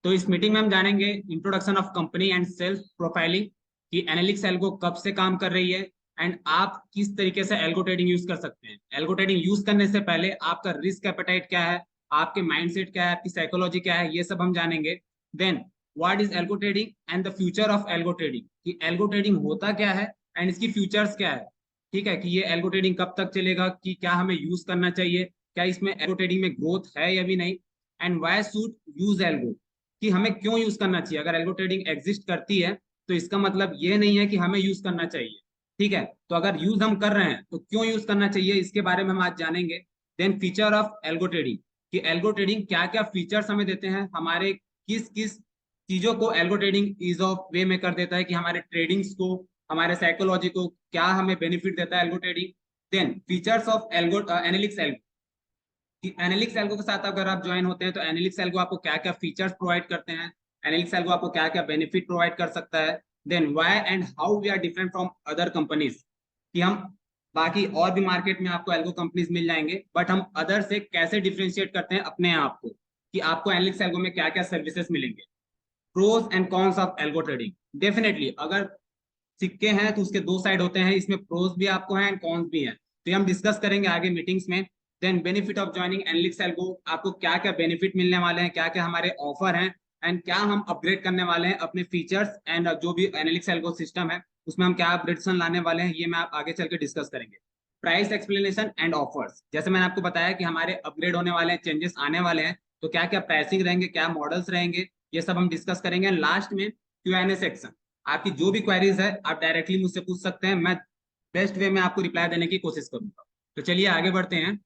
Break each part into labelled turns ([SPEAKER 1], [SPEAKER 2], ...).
[SPEAKER 1] तो इस मीटिंग में हम जानेंगे introduction of company and self profiling कि एनालिटिक्स एल्गो कब से काम कर रही है एंड आप किस तरीके से एल्गो ट्रेडिंग यूज कर सकते हैं। एल्गो ट्रेडिंग यूज करने से पहले आपका रिस्क एपेटाइट क्या है, आपके माइंडसेट क्या है, आपकी साइकोलॉजी क्या है, ये सब हम जानेंगे। Then what is algo trading and the future of algo trading, कि एल्गो ट्रेडिंग होता क्या है एंड इसकी फ्यूचर्स क्या है। ठीक है, कि ये एल्गो ट्रेडिंग कब तक चलेगा, कि क्या हमें यूज करना चाहिए, क्या इसमें एल्गो ट्रेडिंग में ग्रोथ है या भी नहीं, and why should use algo, कि हमें क्यों यूज करना चाहिए। अगर एल्गो ट्रेडिंग एग्जिस्ट करती है तो इसका मतलब ये नहीं है कि हमें यूज करना चाहिए। ठीक है, तो अगर यूज हम कर रहे हैं तो क्यों यूज करना चाहिए, इसके बारे में हम आज जानेंगे। Then feature of algo trading, कि एल्गो ट्रेडिंग क्या क्या फीचर्स हमें देते हैं, हमारे किस किस चीजों को algo trading ease of way में कर देता है, कि हमारे ट्रेडिंग्स को, हमारे साइकोलॉजी को क्या हमें बेनिफिट देता है algo trading. Then features of algo analytics algo, कि एनालिटिक्स एल्गो के साथ अगर आप ज्वाइन होते हैं तो एनालिटिक्स एल्गो आपको क्या क्या फीचर्स प्रोवाइड करते हैं, एनालिटिक्स एल्गो आपको क्या क्या बेनिफिट प्रोवाइड कर सकता है। Then why and how we are different from other companies, कि हम बाकी और भी मार्केट में आपको एल्गो कंपनीज मिल जाएंगे बट हम अदर से कैसे डिफ्रेंशिएट करते हैं अपने आप को, कि आपको एनालिटिक्स एल्गो में क्या क्या सर्विसेज मिलेंगे। Pros and cons of algo trading, definitely अगर सिक्के हैं तो उसके दो साइड होते हैं, इसमें प्रोज भी आपको हैं एंड कॉन्स भी हैं, तो ये हम डिस्कस करेंगे आगे मीटिंग्स में। Then benefit of joining analytics algo, आपको क्या क्या बेनिफिट मिलने वाले हैं, क्या क्या हमारे ऑफर हैं एंड क्या हम अपग्रेड करने वाले हैं अपने फीचर्स एंड जो भी एनालिटिक्स एल्गो सिस्टम है उसमें हम क्या अपग्रेडेशन लाने वाले हैं, ये मैं आप आगे चल के डिस्कस करेंगे। प्राइस एक्सप्लेनेशन एंड ऑफर्स, जैसे मैंने आपको बताया कि हमारे अपग्रेड होने वाले हैं, चेंजेस आने वाले हैं, तो क्या क्या प्राइसिंग रहेंगे, क्या मॉडल्स रहेंगे, ये सब हम डिस्कस करेंगे। लास्ट में Q&A सेक्शन, आपकी जो भी क्वेरीज है आप डायरेक्टली मुझसे पूछ सकते हैं, मैं बेस्ट वे में आपको रिप्लाई देने की कोशिश करूंगा। तो चलिए आगे बढ़ते हैं।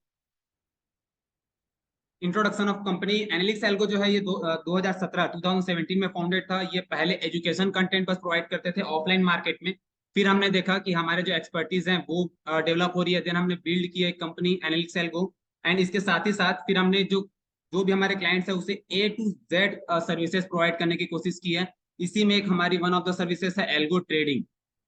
[SPEAKER 1] Introduction of company, analytics algo जो है ये 2017 में फाउंडेड था। ये पहले एजुकेशन कंटेंट बस प्रोवाइड करते थे ऑफलाइन मार्केट में। फिर हमने देखा कि हमारे जो एक्सपर्टीज हैं वो डेवलप हो रही है, देन हमने बिल्ड की एक कंपनी एनालिटिक्स एल्गो। एंड इसके साथ ही साथ फिर हमने जो जो भी हमारे क्लाइंट्स है उसे A to Z services provide करने की कोशिश की है। इसी में एक हमारी वन ऑफ द सर्विसेज है एल्गो ट्रेडिंग,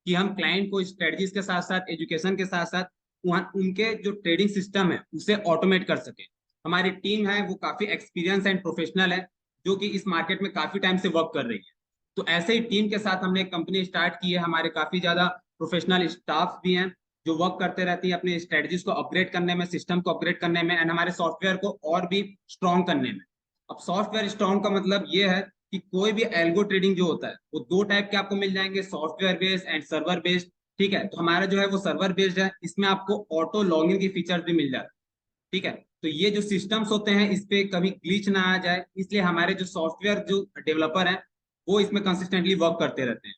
[SPEAKER 1] कि हम क्लाइंट को स्ट्रेटजीज के साथ साथ एजुकेशन के साथ साथ उनके जो ट्रेडिंग सिस्टम है उसे ऑटोमेट कर सके। हमारी टीम है वो काफी एक्सपीरियंस एंड प्रोफेशनल है, जो कि इस मार्केट में काफी टाइम से वर्क कर रही है। तो ऐसे ही टीम के साथ हमने एक कंपनी स्टार्ट की है, हमारे काफी ज्यादा प्रोफेशनल स्टाफ भी हैं जो वर्क करते रहती है अपने स्ट्रेटजीज को अपग्रेड करने में, सिस्टम को अपग्रेड करने में एंड हमारे सॉफ्टवेयर को और भी स्ट्रॉन्ग करने में। अब सॉफ्टवेयर स्ट्रॉन्ग का मतलब ये है कि कोई भी एल्गो ट्रेडिंग जो होता है वो दो टाइप के आपको मिल जाएंगे, software based and server based. ठीक है, तो हमारा जो है वो सर्वर बेस्ड है, इसमें आपको ऑटो लॉगिन की फीचर्स भी मिल जाते हैं। ठीक है, तो ये जो सिस्टम्स होते हैं इस पे कभी ग्लिच ना आ जाए, इसलिए हमारे जो सॉफ्टवेयर जो डेवलपर हैं वो इसमें कंसिस्टेंटली वर्क करते रहते हैं।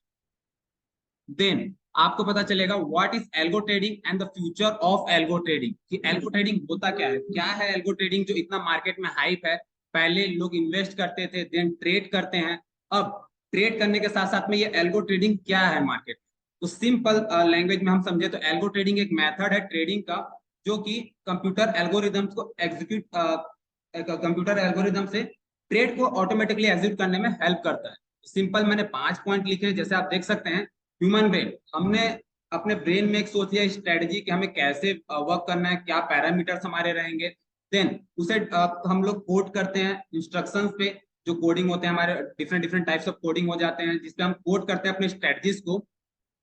[SPEAKER 1] देन आपको पता चलेगा what is algo trading and the future of algo trading, कि एल्गो ट्रेडिंग होता क्या है एल्गो ट्रेडिंग जो इतना मार्केट में हाइप है। पहले लोग इन्वेस्ट करते थे, देन ट्रेड करते हैं। अब ट्रेड करने के साथ साथ में ये एल्गो ट्रेडिंग क्या है मार्केट में, तो सिंपल लैंग्वेज में हम समझे तो एल्गो ट्रेडिंग एक मेथड है ट्रेडिंग का, जो कि कंप्यूटर एल्गोरिदम्स को एग्जीक्यूट कंप्यूटर एल्गोरिदम से ट्रेड को ऑटोमेटिकली एग्जीक्यूट करने में हेल्प करता है। सिंपल मैंने 5 पॉइंट लिखे हैं, जैसे आप देख सकते हैं। ह्यूमन ब्रेन, हमने अपने ब्रेन में एक सोच लिया स्ट्रेटजी कि हमें कैसे वर्क करना है, क्या पैरामीटर्स हमारे रहेंगे। देन उसे हम लोग कोड करते हैं इंस्ट्रक्शंस पे, जो कोडिंग होते हैं हमारे different different types of coding हो जाते हैं जिसपे हम कोड करते हैं अपने स्ट्रेटजीज को,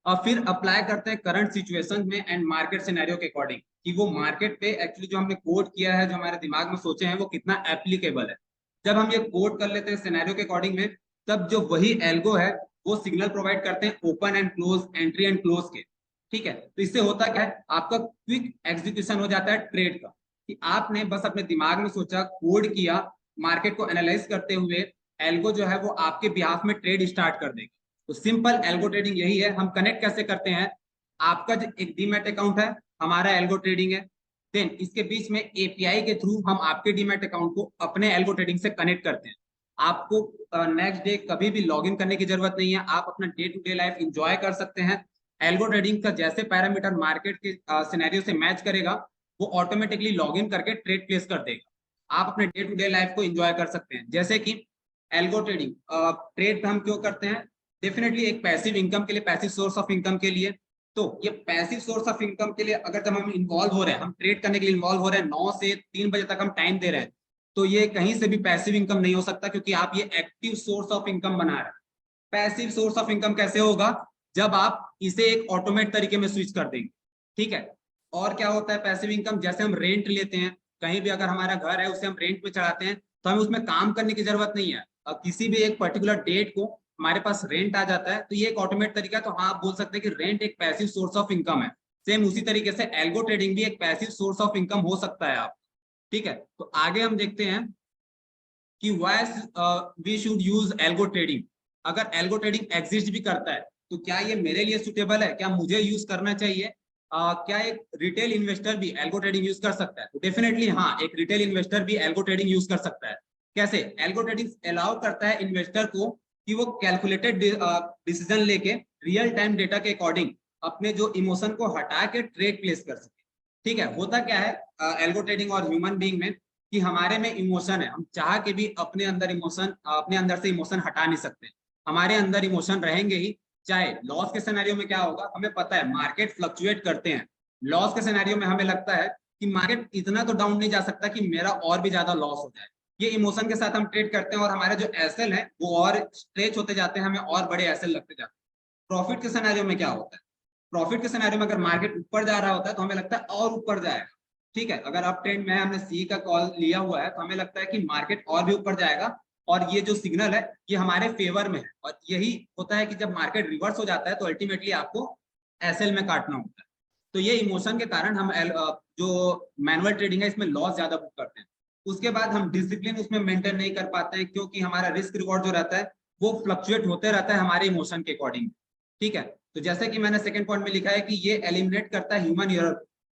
[SPEAKER 1] और फिर अप्लाई करते हैं करंट सिचुएशन में एंड मार्केट सिनेरियो के अकॉर्डिंग, कि वो मार्केट पे एक्चुअली जो हमने कोड किया है, जो हमारे दिमाग में सोचे हैं वो कितना एप्लीकेबल है। जब हम ये कोड कर लेते हैं सिनेरियो के अकॉर्डिंग में, तब जो वही एल्गो है वो सिग्नल प्रोवाइड करते हैं open and close, entry and close के। ठीक है, तो इससे होता क्या है, आपका क्विक एग्जीक्यूशन हो जाता है ट्रेड का, कि आपने बस अपने दिमाग में सोचा, कोड किया, मार्केट को एनालाइज करते हुए एल्गो जो है वो आपके बिहाफ में ट्रेड स्टार्ट कर देगी। तो सिंपल एल्गो ट्रेडिंग यही है। हम कनेक्ट कैसे करते हैं, आपका जो एक डीमैट अकाउंट है हमारा एल्गो ट्रेडिंग है, देन इसके बीच में एपीआई के थ्रू हम आपके डीमैट अकाउंट को अपने एल्गो ट्रेडिंग से कनेक्ट करते हैं। आपको नेक्स्ट डे कभी भी लॉग इन करने की जरूरत नहीं है, आप अपना day to day life enjoy कर सकते हैं। एल्गो ट्रेडिंग का जैसे पैरामीटर मार्केट के सिनेरियो से मैच करेगा, वो ऑटोमेटिकली लॉग इन करके ट्रेड प्लेस कर देगा। आप अपने डे टू डे लाइफ को इंजॉय कर सकते हैं। जैसे कि एल्गो ट्रेडिंग ट्रेड हम क्यों करते हैं, डेफिनेटली एक पैसिव इनकम के लिए, पैसिव सोर्स ऑफ इनकम के लिए। तो ये पैसिव सोर्स ऑफ इनकम के लिए अगर जब हम इन्वॉल्व हो रहे हैं, हम ट्रेड करने के लिए इन्वॉल्व हो रहे हैं, 9 से 3 बजे तक हम टाइम दे रहे हैं, तो ये कहीं से भी पैसिव इनकम नहीं हो सकता, क्योंकि आप ये एक्टिव सोर्स ऑफ इनकम बना रहे हैं। पैसिव सोर्स ऑफ इनकम कैसे होगा? जब आप इसे एक ऑटोमेट तरीके में स्विच कर देंगे, ठीक है। और क्या होता है पैसिव इनकम? जैसे हम रेंट लेते हैं, कहीं भी अगर हमारा घर है उसे हम रेंट पे चढ़ाते हैं, तो हमें उसमें काम करने की जरूरत नहीं है। किसी भी एक पर्टिकुलर डेट को हमारे पास रेंट आ जाता है, तो ये एक ऑटोमेट तरीका है। तो हाँ, आप बोल सकते हैं कि रेंट एक पैसिव सोर्स ऑफ इनकम है। सेम उसी तरीके से एल्गो ट्रेडिंग भी एक पैसिव सोर्स ऑफ इनकम हो सकता है आप, ठीक है। तो आगे हम देखते हैं कि why we should use algo trading. अगर एल्गो ट्रेडिंग एग्जिस्ट भी करता है, तो क्या ये मेरे लिए सुटेबल है? क्या मुझे यूज करना चाहिए? क्या एक रिटेल इन्वेस्टर भी एल्गो ट्रेडिंग यूज कर सकता है? तो डेफिनेटली हाँ, एक रिटेल इन्वेस्टर भी एल्गो ट्रेडिंग यूज कर सकता है। कैसे? एल्गो ट्रेडिंग अलाउ करता है इन्वेस्टर को कि वो कैलकुलेटेड डिसीजन लेके रियल टाइम डेटा के अकॉर्डिंग अपने जो इमोशन को हटा के ट्रेड प्लेस कर सके, ठीक है। होता क्या है एल्गो ट्रेडिंग और ह्यूमन बीइंग में, कि हमारे में इमोशन है, हम चाह के भी अपने अंदर से इमोशन हटा नहीं सकते। हमारे अंदर इमोशन रहेंगे ही। चाहे लॉस के सिनेरियो में क्या होगा, हमें पता है मार्केट फ्लक्चुएट करते हैं। लॉस के सिनेरियो में हमें लगता है कि मार्केट इतना तो डाउन नहीं जा सकता कि मेरा और भी ज्यादा लॉस हो जाए। ये इमोशन के साथ हम ट्रेड करते हैं और हमारे जो एसएल है वो और स्ट्रेच होते जाते हैं, हमें और बड़े एसएल लगते जाते हैं। प्रॉफिट के सिनेरियो में क्या होता है? प्रॉफिट के सिनेरियो में अगर मार्केट ऊपर जा रहा होता है तो हमें लगता है और ऊपर जाएगा, ठीक है। अगर अप ट्रेंड में हमने सी का कॉल लिया हुआ है तो हमें लगता है कि मार्केट और भी ऊपर जाएगा, और ये जो सिग्नल है ये हमारे फेवर में है। और यही होता है कि जब मार्केट रिवर्स हो जाता है तो अल्टीमेटली आपको एसएल में काटना होता है। तो ये इमोशन के कारण हम जो मैनुअल ट्रेडिंग है इसमें लॉस ज्यादा बुक करते हैं। उसके बाद हम डिसिप्लिन उसमें मेंटेन नहीं कर पाते हैं, क्योंकि हमारा रिस्क रिवॉर्ड जो रहता है वो फ्लक्चुएट होते रहता है हमारे इमोशन के अकॉर्डिंग, ठीक है। तो जैसे कि मैंने सेकंड पॉइंट में लिखा है कि ये एलिमिनेट करता है ह्यूमन एरर।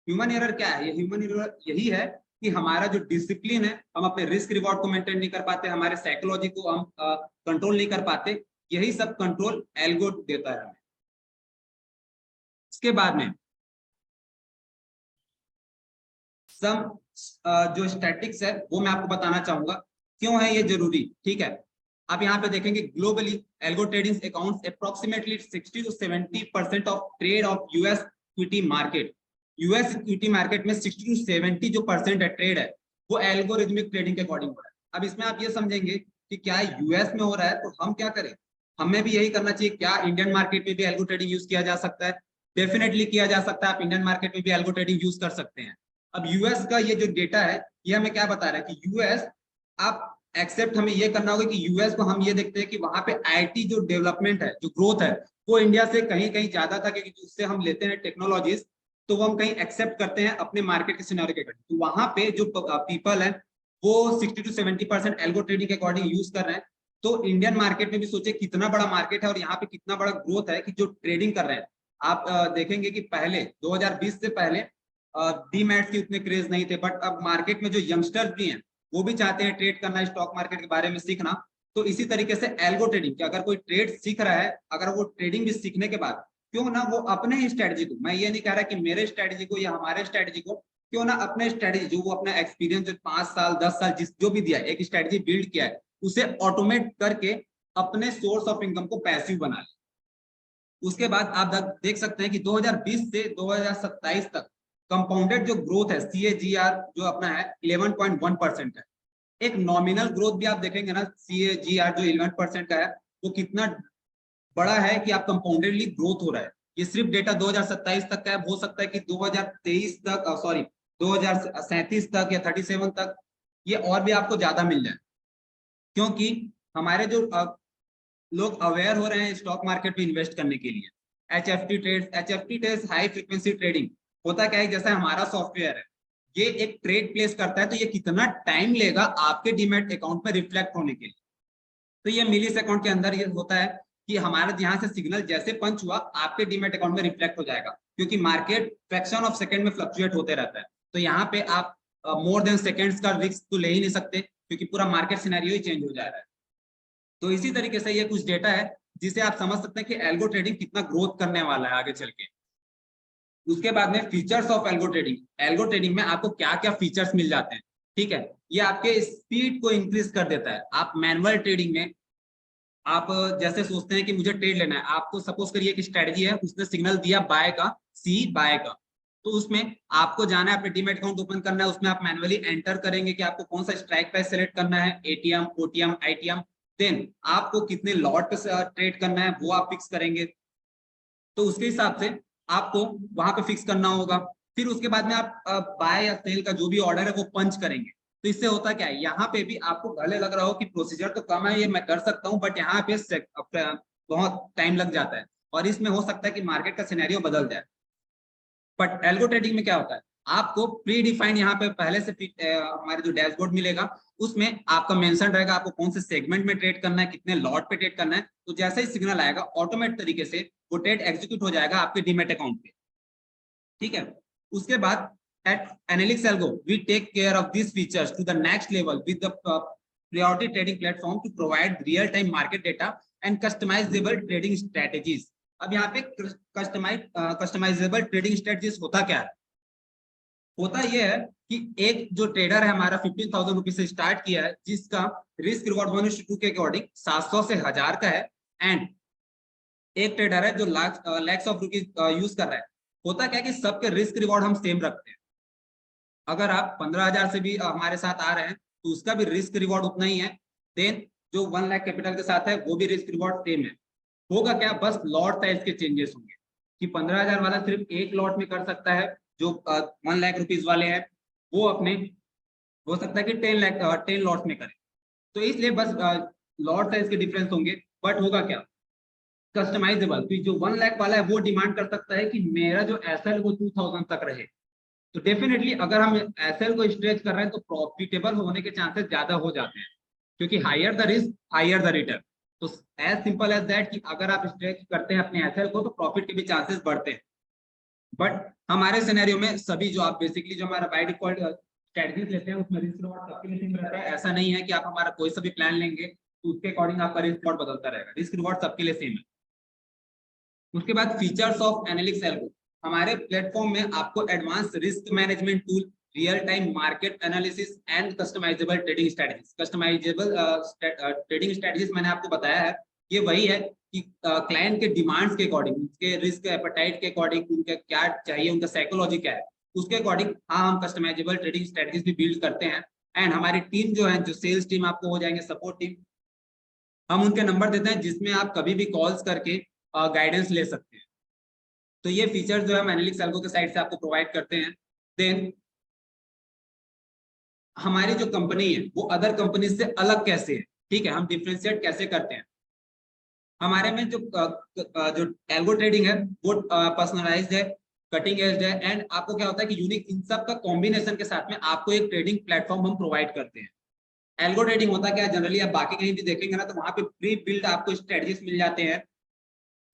[SPEAKER 1] ह्यूमन एरर क्या है? ये ह्यूमन एरर यही है कि हमारा जो डिसिप्लिन है, हम अपने रिस्क रिवॉर्ड को मेंटेन नहीं कर पाते, हमारे साइकोलॉजी को हम कंट्रोल नहीं कर पाते। यही सब कंट्रोल एल्गो देता है हमें। इसके बाद में सम जो स्टैटिक्स है वो मैं आपको बताना चाहूंगा, क्यों है ये जरूरी, ठीक है। आप यहाँ पे देखेंगे globally algo trading accounts approximately 60 to 70% of trade off US equity market. US equity market में 60 to 70 जो परसेंट है ट्रेड है वो एल्गोरिथमिक ट्रेडिंग के अकॉर्डिंग हो रहा है। अब इसमें आप ये समझेंगे कि क्या यूएस में हो रहा है तो हम क्या करें, हमें भी यही करना चाहिए। क्या इंडियन मार्केट में भी एल्गो ट्रेडिंग यूज किया जा सकता है? डेफिनेटली किया जा सकता है। आप इंडियन मार्केट में भी एल्गो ट्रेडिंग यूज कर सकते हैं। अब यूएस का ये जो डेटा है ये हमें क्या बता रहा है कि यूएस, आप एक्सेप्ट हमें ये करना होगा कि यूएस को हम ये देखते हैं कि वहां पे आईटी जो डेवलपमेंट है, जो ग्रोथ है, वो इंडिया से कहीं कहीं ज्यादा था, क्योंकि उससे हम लेते हैं टेक्नोलॉजीज, तो वो हम कहीं एक्सेप्ट करते हैं अपने मार्केट के सिनेरियो के अकॉर्डिंग। तो वहां पे जो पीपल है वो 60 to 70% एल्गो ट्रेडिंग के अकॉर्डिंग यूज कर रहे हैं। तो इंडियन मार्केट में भी सोचे कितना बड़ा मार्केट है और यहाँ पे कितना बड़ा ग्रोथ है कि जो ट्रेडिंग कर रहे हैं। आप देखेंगे कि पहले 2020 से पहले डीमैट्स के उतने क्रेज नहीं थे, बट अब मार्केट में जो यंगस्टर्स भी हैं वो भी चाहते हैं ट्रेड करना, स्टॉक मार्केट के बारे में सीखना। तो इसी तरीके से एल्गो ट्रेडिंग, अगर कोई ट्रेड सीख रहा है, अगर वो ट्रेडिंग भी सीखने के बाद क्यों ना वो अपने ही स्ट्रेटजी को, मैं ये नहीं कह रहा कि मेरे स्ट्रेटजी को या हमारे स्ट्रेटजी को, क्यों ना अपने स्ट्रेटजी जो वो अपना एक्सपीरियंस जो 5 साल 10 साल जिस जो भी दिया है, एक स्ट्रेटजी बिल्ड किया है, उसे ऑटोमेट करके अपने सोर्स ऑफ इनकम को पैसिव बना ले। उसके बाद आप देख सकते हैं कि 2020 से 2027 तक कंपाउंडेड जो ग्रोथ है सीएजीआर जो अपना है 11.1% है। एक नॉमिनल ग्रोथ भी आप देखेंगे ना, सीएजीआर जो 11% का है वो कितना बड़ा है कि आप कंपाउंडेडली ग्रोथ हो रहा है। ये सिर्फ डेटा 2027 तक का है, हो सकता है कि 2023 तक, सॉरी 2037 तक या 37 तक ये और भी आपको ज्यादा मिल जाए, क्योंकि हमारे जो लोग अवेयर हो रहे हैं स्टॉक मार्केट में इन्वेस्ट करने के लिए। एचएफटी ट्रेड्स हाई फ्रीक्वेंसी ट्रेडिंग होता क्या है, जैसे हमारा सॉफ्टवेयर है, ये एक ट्रेड प्लेस करता है तो ये कितना टाइम लेगा आपके डीमैट अकाउंट में रिफ्लेक्ट होने के लिए। तो ये मिली सेकंड के अंदर ये होता है कि हमारे यहाँ से सिग्नल जैसे पंच हुआ आपके डीमैट अकाउंट में रिफ्लेक्ट हो जाएगा, क्योंकि मार्केट फ्रैक्शन ऑफ सेकंड में फ्लक्चुएट होते रहता है। तो यहाँ पे आप मोर देन सेकंड्स का रिस्क तो ले ही नहीं सकते, क्योंकि पूरा मार्केट सिनेरियो ही चेंज हो जा रहा है। तो इसी तरीके से ये कुछ डेटा है जिसे आप समझ सकते हैं कि एल्गो ट्रेडिंग कितना ग्रोथ करने वाला है आगे चल के। उसके बाद में features of algo trading, algo trading में आपको क्या क्या फीचर्स मिल जाते हैं, ठीक है। ये आपके स्पीड को इंक्रीज कर देता है। आप मैनुअल ट्रेडिंग में आप जैसे सोचते हैं कि मुझे ट्रेड लेना है, आपको सपोज करिए कि स्ट्रेटजी है, उसने सिग्नल दिया बाय का, सी बाय का, तो उसमें आपको जाना है, अपने डीमैट अकाउंट ओपन करना है, उसमें आप मैन्युअली एंटर करेंगे कि आपको कौन सा स्ट्राइक प्राइस सेलेक्ट करना है, एटीएम, ओटीएम, आईटीएम, देन आपको कितने लॉट पे ट्रेड करना है वो आप फिक्स करेंगे। तो उसके हिसाब से आपको वहां पे फिक्स करना होगा। फिर उसके बाद में आप बाय या सेल का जो भी ऑर्डर है वो पंच करेंगे। तो इससे होता क्या है, यहाँ पे भी आपको भले लग रहा हो कि प्रोसीजर तो कम है, ये मैं कर सकता हूँ, बट यहाँ पे बहुत टाइम लग जाता है और इसमें हो सकता है कि मार्केट का सिनेरियो बदल जाए। बट एल्गो ट्रेडिंग में क्या होता है, आपको प्री डिफाइंड यहाँ पे पहले से हमारे जो डैशबोर्ड मिलेगा उसमें आपका मेंशन रहेगा आपको कौन से सेगमेंट में ट्रेड करना है, कितने लॉट पे ट्रेड करना है। तो जैसे ही सिग्नल आएगा ऑटोमेटिक तरीके से वो ट्रेड एग्जीक्यूट हो जाएगा आपके डीमेट अकाउंट पे। ठीक है, उसके बाद at Analytics Algo we take care of these features to the next level with the priority trading platform to provide real time market data and customizable trading strategies। अब यहाँ पे कस्टमाइजेबल ट्रेडिंग स्ट्रेटजीज होता क्या है, होता यह है कि एक जो ट्रेडर है हमारा 15,000 रुपीज से स्टार्ट किया है, जिसका रिस्क रिवॉर्ड 1:2 के अकॉर्डिंग 700 से 1000 का है, एंड एक ट्रेडर है जो लैक्स ऑफ रुपीज यूज कर रहा है। होता क्या है कि सबके रिस्क रिवॉर्ड हम सेम रखते हैं। अगर आप 15,000 से भी हमारे साथ आ रहे हैं तो उसका भी रिस्क रिवॉर्ड उतना ही है। देन जो 1 लाख कैपिटल के साथ है वो भी रिस्क रिवॉर्ड सेम है। होगा क्या, बस लॉट साइज के चेंजेस होंगे कि 15,000 वाला सिर्फ एक लॉट में कर सकता है, जो 1 लाख रुपीज वाले हैं वो अपने हो सकता है कि 10 लॉट्स में करे। तो इसलिए बस लॉट साइज के डिफरेंस होंगे। बट होगा क्या, कस्टमाइजेबल, जो 1 लाख वाला है वो डिमांड कर सकता है कि मेरा जो एसएल वो 2000 तक रहे। तो डेफिनेटली अगर हम एसएल को स्ट्रेच कर रहे हैं तो प्रॉफिटेबल होने के चांसेस ज्यादा हो जाते हैं, क्योंकि higher the risk higher the return. तो एज सिंपल एज दैट कि अगर आप स्ट्रेच करते हैं अपने एसएल को तो प्रॉफिट के भी चांसेस बढ़ते हैं। बट हमारे सिनेरियो में सभी जो आप बेसिकली जो हमारा बाय डिफॉल्ट स्ट्रेटजीज लेते हैं उसमें रिस्क रिवॉर्ड सबके लिए सेम रहता है। ऐसा नहीं है कि आप हमारा कोई सा भी प्लान लेंगे तो उसके अकॉर्डिंग आपका रिस्क रिवॉर्ड बदलता रहेगा, रिस्क रिवॉर्ड सबके लिए सेम है। उसके बाद फीचर्स ऑफ एनालिटिक्स एल्गो, हमारे प्लेटफॉर्म में आपको advance risk management tool, real time market analysis and customizable trading strategies. Customizable trading strategies मैंने आपको बताया है, ये वही है कि क्लाइंट के डिमांड्स के अकॉर्डिंग, उसके रिस्क एपेटाइट के अकॉर्डिंग, उनका क्या चाहिए, उनका साइकोलॉजी क्या है, उसके अकॉर्डिंग हाँ हम कस्टमाइजेबल ट्रेडिंग स्ट्रेटजीज भी बिल्ड करते हैं। एंड हमारी टीम जो है, जो सेल्स टीम आपको हो जाएंगे, सपोर्ट टीम, हम उनके नंबर देते हैं जिसमें आप कभी भी कॉल्स करके गाइडेंस ले सकते हैं। तो ये फीचर्स जो है हम एनालिटिक्स एल्गो के साइड से आपको प्रोवाइड करते हैं। देन हमारी जो कंपनी है वो अदर कंपनी से अलग कैसे है, ठीक है, हम डिफरेंशिएट कैसे करते हैं। हमारे में जो एल्गो ट्रेडिंग है वो पर्सनलाइज्ड है, कटिंग एज है, एंड आपको क्या होता है कि यूनिक, इन सब का कॉम्बिनेशन के साथ में आपको एक ट्रेडिंग प्लेटफॉर्म हम प्रोवाइड करते हैं। एल्गो ट्रेडिंग होता क्या है, जनरली आप बाकी कहीं भी देखेंगे ना तो वहां पे प्री बिल्ड आपको स्ट्रेटजीज मिल जाते हैं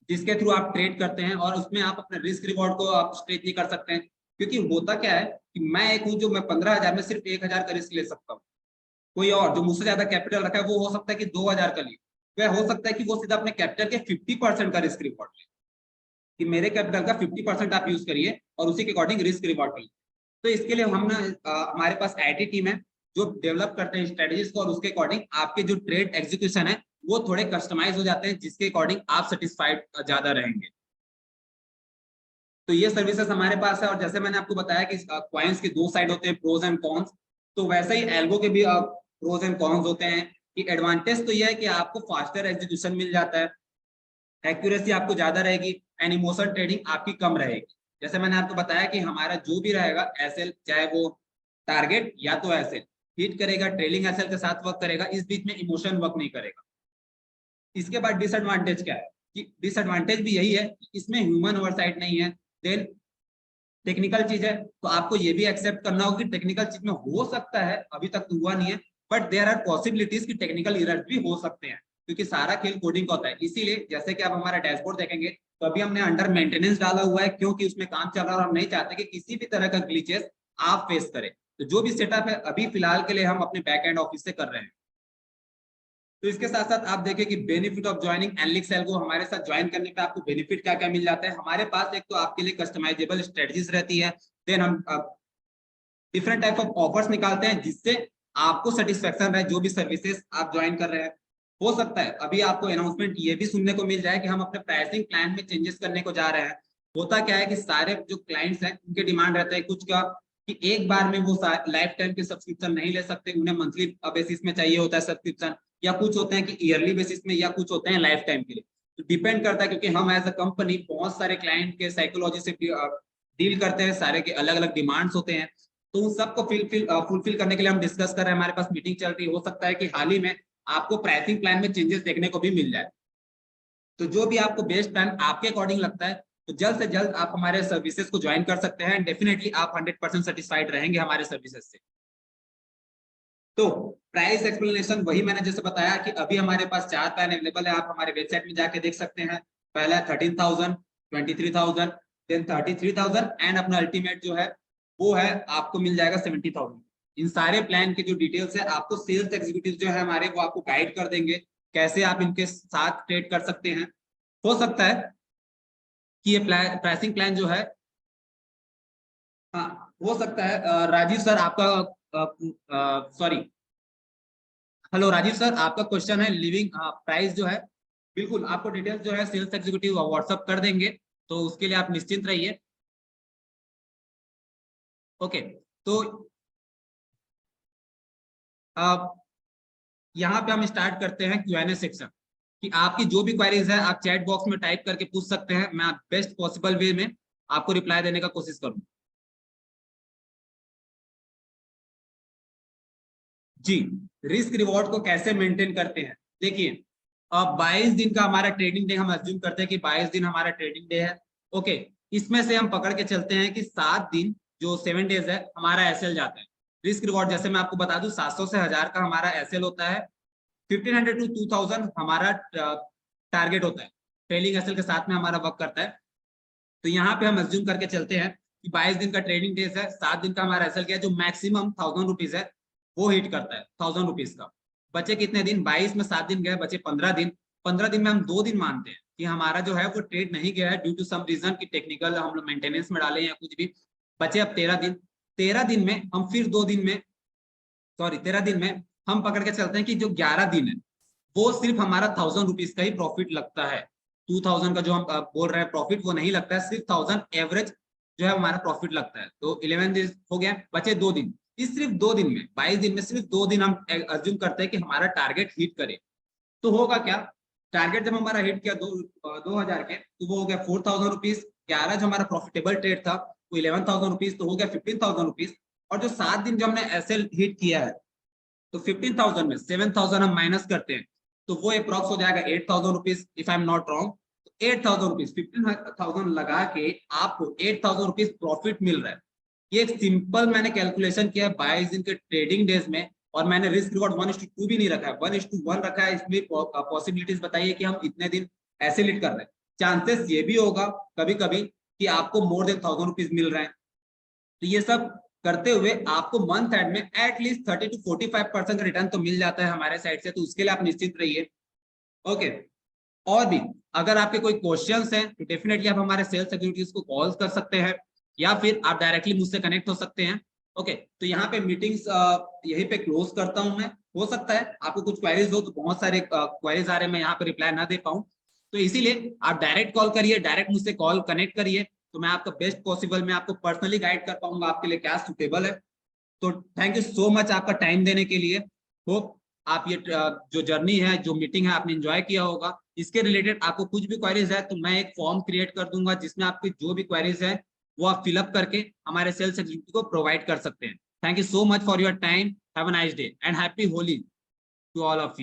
[SPEAKER 1] जिसके थ्रू आप ट्रेड करते हैं, और उसमें आप अपने रिस्क रिवॉर्ड को आप स्ट्रेच नहीं कर सकते हैं। क्योंकि होता क्या है कि मैं एक हूँ जो मैं 15,000 में सिर्फ 1,000 का रिस्क ले सकता हूँ, कोई और जो मुझसे ज्यादा कैपिटल रखा है वो हो सकता है कि 2,000 का लिए, वह हो सकता है कि वो सीधा अपने कैपिटल के 50% का रिस्क रिवॉर्ड ले, कि मेरे कैपिटल का 50% आप यूज करिए और उसी के अकॉर्डिंग रिस्क रिवॉर्ड करिए। तो इसके लिए हम ना हमारे पास आईटी टीम है जो डेवलप करते हैं स्ट्रेटजीज को, और उसके अकॉर्डिंग आपके जो ट्रेड एग्जीक्यूशन है वो थोड़े कस्टमाइज हो जाते हैं, जिसके अकॉर्डिंग आप सेटिस्फाइड ज्यादा रहेंगे। तो ये सर्विसेज हमारे पास है। और जैसे मैंने आपको बताया कि कॉइन्स के दो साइड होते हैं, प्रोज एंड कॉन्स, तो वैसे ही एल्गो के भी प्रोज एंड कॉन्स होते हैं। कि एडवांटेज तो ये है कि आपको फास्टर एग्जीक्यूशन मिल जाता है, एक्यूरेसी आपको ज्यादा रहेगी, एंड इमोशन ट्रेडिंग आपकी कम रहेगी। जैसे मैंने आपको बताया कि हमारा जो भी रहेगा एसएल, चाहे वो टारगेट या तो एसएल हिट करेगा, ट्रेलिंग एसएल के साथ वर्क करेगा, इस बीच में इमोशन वर्क नहीं करेगा। इसके बाद डिसएडवांटेज क्या है, कि डिसएडवांटेज भी यही है कि इसमें ह्यूमन ओवरसाइट नहीं है। देन टेक्निकल चीज है तो आपको ये भी एक्सेप्ट करना होगा कि टेक्निकल चीज में हो सकता है, अभी तक तो हुआ नहीं है, बट देयर आर पॉसिबिलिटीज कि टेक्निकल एरर्स भी हो सकते हैं, क्योंकि सारा खेल कोडिंग का होता है। इसीलिए जैसे कि आप हमारा डैशबोर्ड देखेंगे तो अभी हमने अंडर मेंटेनेंस डाला हुआ है, क्योंकि उसमें काम चल रहा है और हम नहीं चाहते कि किसी भी तरह का ग्लिचेस आप फेस करें। तो जो भी सेटअप है अभी फिलहाल के लिए हम अपने बैक एंड ऑफिस से कर रहे हैं। तो इसके साथ साथ आप देखें कि benefit of joining analytics algo, हमारे साथ ज्वाइन करने पे आपको बेनिफिट क्या क्या मिल जाता है। हमारे पास एक तो आपके लिए कस्टमाइजेबल स्ट्रेटजीज रहती है, देन हम डिफरेंट टाइप ऑफ ऑफर्स निकालते हैं जिससे आपको सेटिस्फेक्शन रहे जो भी सर्विसेज आप ज्वाइन कर रहे हैं। हो सकता है अभी आपको अनाउंसमेंट ये भी सुनने को मिल जाए कि हम अपने प्राइसिंग प्लान में चेंजेस करने को जा रहे हैं, होता क्या है कि सारे जो क्लाइंट्स हैं उनके डिमांड रहता है कुछ का कि एक बार में वो लाइफ टाइम के सब्सक्रिप्शन नहीं ले सकते, उन्हें मंथली बेसिस में चाहिए होता है सब्सक्रिप्शन, या कुछ होते हैं कि ईयरली बेसिस में, या कुछ होते हैं लाइफ टाइम के लिए। तो डिपेंड करता है, क्योंकि हम एज अ कंपनी बहुत सारे क्लाइंट के साइकोलॉजी से डील करते हैं, सारे के अलग अलग डिमांड्स होते हैं, तो उन सबको फुलफिल करने के लिए हम डिस्कस कर रहे हैं, हमारे पास मीटिंग चल रही है। हो सकता है कि हाल ही में आपको प्राइसिंग प्लान में चेंजेस देखने को भी मिल जाए। तो जो भी आपको बेस्ट प्लान आपके अकॉर्डिंग लगता है, तो जल्द से जल्द आप हमारे सर्विसेज को ज्वाइन कर सकते हैं। डेफिनेटली आप 100% सेटिस्फाइड रहेंगे हमारे सर्विसेज से। तो प्राइस एक्सप्लेनेशन वही मैंने जैसे बताया कि अभी हमारे पास 4 प्लान अवेलेबल है, आप हमारे वेबसाइट में जाके देख सकते हैं। पहला 13,000, 23,000, देन 33,000 एंड अपना अल्टीमेट जो है वो है आपको मिल जाएगा 70,000। इन सारे प्लान के जो डिटेल्स है आपको सेल्स एग्जीक्यूटिव जो है हमारे, वो आपको गाइड कर देंगे कैसे आप इनके साथ ट्रेड कर सकते हैं। हो सकता है कि ये प्राइसिंग प्लान जो है, हाँ हो सकता है राजीव सर आपका, सॉरी, हेलो राजीव सर, आपका क्वेश्चन है लिविंग प्राइस जो है, बिल्कुल आपको डिटेल्स जो है सेल्स एग्जीक्यूटिव व्हाट्सअप कर देंगे, तो उसके लिए आप निश्चिंत रहिए। ओके, तो यहाँ पे हम स्टार्ट करते हैं Q&A सेक्शन, कि आपकी जो भी क्वेरीज है आप चैट बॉक्स में टाइप करके पूछ सकते हैं, मैं बेस्ट पॉसिबल वे में आपको रिप्लाई देने का कोशिश करूंगा। जी, रिस्क रिवॉर्ड को कैसे मेंटेन करते हैं, देखिए अब 22 दिन का हमारा ट्रेडिंग डे, हम अज्यूम करते हैं कि 22 दिन हमारा ट्रेडिंग डे है। ओके, इसमें से हम पकड़ के चलते हैं कि 7 दिन जो 7 डेज है हमारा एसएल जाता है। रिस्क रिवॉर्ड जैसे मैं आपको बता दूं 700 से 1000 का हमारा एसएल होता है, 1500 टू 2000 हमारा टारगेट होता है, ट्रेलिंग एसएल के साथ में हमारा वर्क करता है। तो यहाँ पे हम अज्यूम करके चलते हैं कि 22 दिन का ट्रेडिंग डेज है, 7 दिन का हमारा एसएल क्या है, जो मैक्सिमम 1000 रुपीज है वो हिट करता है 1000 रुपीज का। बचे कितने दिन, 22 में 7 दिन गए, बचे 15 दिन। 15 दिन में हम 2 दिन मानते हैं कि हमारा जो है वो ट्रेड नहीं गया है ड्यू टू सम रीजन, की टेक्निकल हम लोग मेंटेनेंस में डाले या कुछ भी। बचे अब 13 दिन। 13 दिन में हम फिर 2 दिन में, सॉरी 13 दिन में हम पकड़ के चलते हैं कि जो 11 दिन है वो सिर्फ हमारा 1000 रुपीज का ही प्रॉफिट लगता है। 2000 का जो हम बोल रहे हैं प्रॉफिट वो नहीं लगता है, सिर्फ 1000 एवरेज जो है हमारा प्रॉफिट लगता है। तो 11 दिन हो गया, बचे 2 दिन। इस सिर्फ 2 दिन में, 22 दिन में सिर्फ 2 दिन हम अज्यूम करते हैं कि हमारा टारगेट हिट करे। तो होगा क्या, टारगेट जब हमारा हिट किया 2000 के, तो वो हो गया 4000 रुपीज। 11 जो हमारा प्रॉफिटेबल ट्रेड था वो 11,000 रुपीज, तो हो गया 15,000 रुपीज। और जो 7 दिन जो हमने एसएल हिट किया है, तो 15,000 में 7,000 हम माइनस करते हैं, तो वो अप्रॉक्स हो जाएगा 8,000 rupees, if I am not wrong. 8,000 rupees, 15,000 लगा के आपको 8,000 रुपीज प्रॉफिट मिल रहा है। ये एक सिंपल मैंने कैलकुलेशन किया है 22 दिन के ट्रेडिंग डेज में, और मैंने रिस्क रिवॉर्ड 1:2 भी नहीं रखा है, 1:1 रखा है। इसमें पॉसिबिलिटीज बताइए कि हम इतने दिन ऐसे लीड कर रहे हैं। चांसेस ये भी होगा कभी कभी कि आपको मोर देन 1,000 रुपीज मिल रहे हैं। तो ये सब करते हुए आपको मंथ एंड में एटलीस्ट 30 to 45% का रिटर्न तो मिल जाता है हमारे साइड से, तो उसके लिए आप निश्चित रहिए। ओके, और भी अगर आपके कोई क्वेश्चंस हैं तो डेफिनेटली आप हमारे सेल्स एग्जीक्यूटिव्स को कॉल कर सकते हैं, या फिर आप डायरेक्टली मुझसे कनेक्ट हो सकते हैं। ओके, तो यहाँ पे मीटिंग्स यहीं पे क्लोज करता हूँ मैं। हो सकता है आपको कुछ क्वेरीज हो, तो बहुत सारे क्वेरीज आ रहे हैं, मैं यहाँ पे रिप्लाई ना दे पाऊँ, तो इसीलिए आप डायरेक्ट कॉल करिए, डायरेक्ट मुझसे कॉल कनेक्ट करिए, तो मैं आपका बेस्ट पॉसिबल मैं आपको पर्सनली गाइड कर पाऊंगा आपके लिए क्या सुटेबल है। तो थैंक यू सो मच आपका टाइम देने के लिए। होप आप ये जो जर्नी है, जो मीटिंग है, आपने एंजॉय किया होगा। इसके रिलेटेड आपको कुछ भी क्वेरीज है तो मैं एक फॉर्म क्रिएट कर दूंगा, जिसमें आपकी जो भी क्वेरीज है वो आप फिलअप करके हमारे सेल्स एग्जीक्यूटिव को प्रोवाइड कर सकते हैं। Thank you so much for your time, have a nice day and happy Holi to all of you.